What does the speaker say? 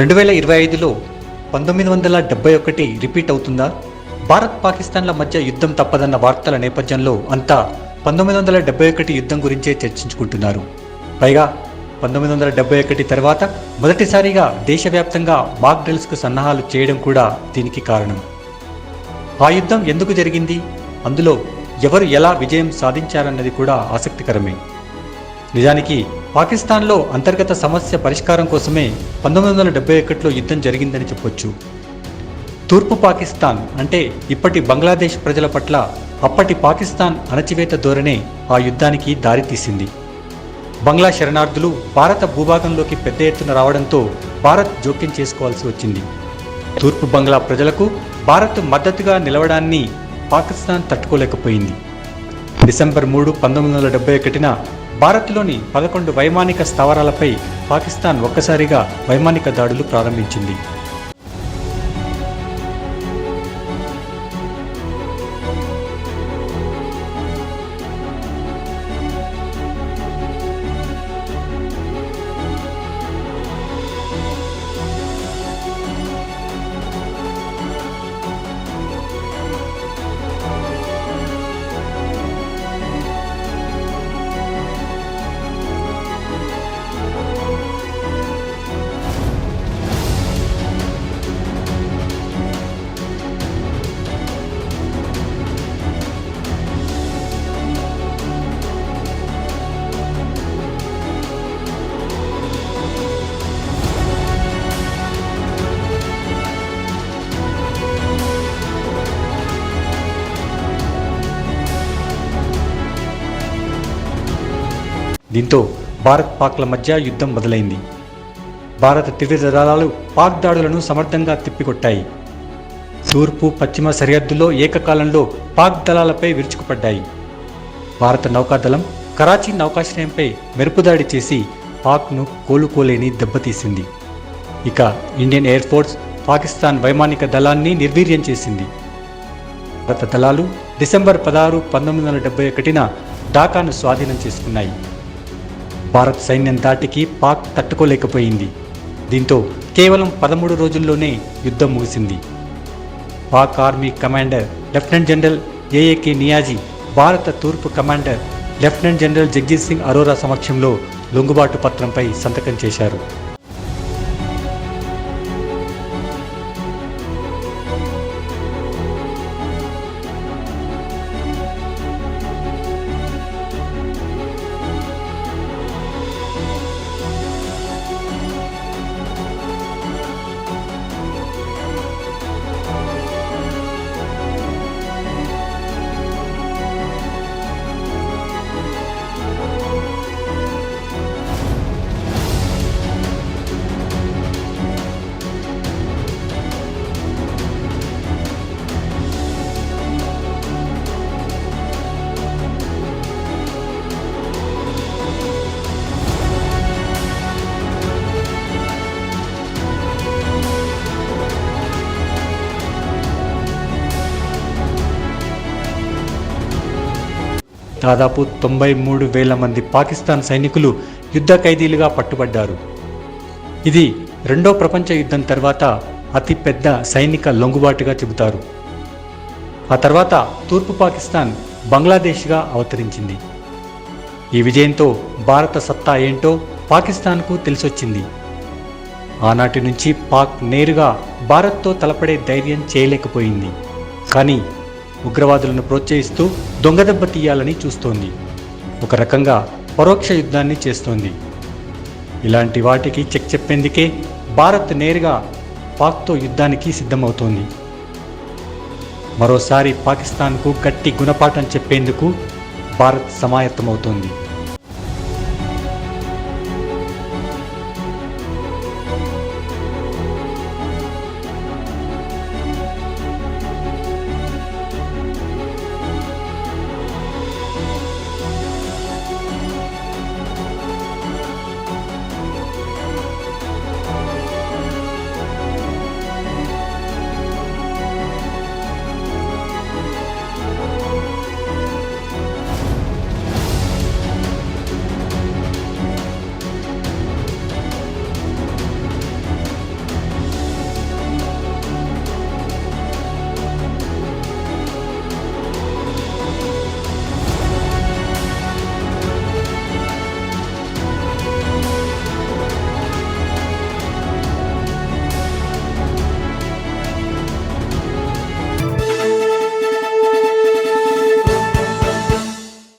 2025లో 1971 repeat అవుతుందా? భారత్ పాకిస్తాన్ల మధ్య యుద్ధం తప్పదన్న వార్తల నేపథ్యంలో అంతా 1971 యుద్ధం గురించే చర్చించుకుంటున్నారు. పైగా 1971 తర్వాత మొదటిసారిగా దేశవ్యాప్తంగా మాక్ డ్రిల్స్కు సన్నాహాలు చేయడం కూడా దీనికి కారణం. ఆ యుద్ధం ఎందుకు జరిగింది, అందులో ఎవరు ఎలా విజయం సాధించారన్నది కూడా ఆసక్తికరమే. నిజానికి పాకిస్తాన్లో అంతర్గత సమస్య పరిష్కారం కోసమే 1971లో యుద్ధం జరిగిందని చెప్పొచ్చు. తూర్పు పాకిస్తాన్ అంటే ఇప్పటి బంగ్లాదేశ్ ప్రజల పట్ల అప్పటి పాకిస్తాన్ అణచివేత ధోరణే ఆ యుద్ధానికి దారితీసింది. బంగ్లా శరణార్థులు భారత భూభాగంలోకి పెద్ద ఎత్తున రావడంతో భారత్ జోక్యం చేసుకోవాల్సి వచ్చింది. తూర్పు బంగ్లా ప్రజలకు భారత్ మద్దతుగా నిలవడాన్ని పాకిస్తాన్ తట్టుకోలేకపోయింది. డిసెంబర్ 3, 1971న భారత్లోని 11 వైమానిక స్థావరాలపై పాకిస్తాన్ ఒక్కసారిగా వైమానిక దాడులు ప్రారంభించింది. దీంతో భారత్ పాక్ల మధ్య యుద్ధం మొదలైంది. భారత త్రివిధ దళాలు పాక్ దాడులను సమర్థంగా తిప్పికొట్టాయి. తూర్పు, పశ్చిమ సరిహద్దుల్లో ఏకకాలంలో పాక్ దళాలపై విరుచుకుపడ్డాయి. భారత నౌకాదళం కరాచీ నౌకాశ్రయంపై మెరుపుదాడి చేసి పాక్ను కోలుకోలేని దెబ్బతీసింది. ఇక ఇండియన్ ఎయిర్ ఫోర్స్ పాకిస్తాన్ వైమానిక దళాన్ని నిర్వీర్యం చేసింది. భారత దళాలు డిసెంబర్ 16, 1971న ఢాకాను స్వాధీనం చేసుకున్నాయి. భారత్ సైన్యం దాటికి పాక్ తట్టుకోలేకపోయింది. దీంతో కేవలం 13 రోజుల్లోనే యుద్ధం ముగిసింది. Pak army commander lieutenant general A A K Niazi భారత తూర్పు commander lieutenant general Jagjit Singh Arora సమక్షంలో లొంగుబాటు పత్రంపై సంతకం చేశారు. దాదాపు 93,000 మంది పాకిస్తాన్ సైనికులు యుద్ధ ఖైదీలుగా పట్టుబడ్డారు. ఇది రెండో ప్రపంచ యుద్ధం తర్వాత అతిపెద్ద సైనిక లొంగుబాటుగా చెబుతారు. ఆ తర్వాత తూర్పు పాకిస్తాన్ బంగ్లాదేశ్గా అవతరించింది. ఈ విజయంతో భారత సత్తా ఏంటో పాకిస్తాన్కు తెలిసొచ్చింది. ఆనాటి నుంచి పాక్ నేరుగా భారత్తో తలపడే ధైర్యం చేయలేకపోయింది. కానీ ఉగ్రవాదులను ప్రోత్సహిస్తూ దొంగదెబ్బ తీయాలని చూస్తోంది. ఒక రకంగా పరోక్ష యుద్ధాన్ని చేస్తోంది. ఇలాంటి వాటికి చెక్ చెప్పేందుకే భారత్ నేరుగా పాక్తో యుద్ధానికి సిద్ధమవుతోంది. మరోసారి పాకిస్తాన్కు గట్టి గుణపాఠం చెప్పేందుకు భారత్ సమాయత్తమవుతోంది.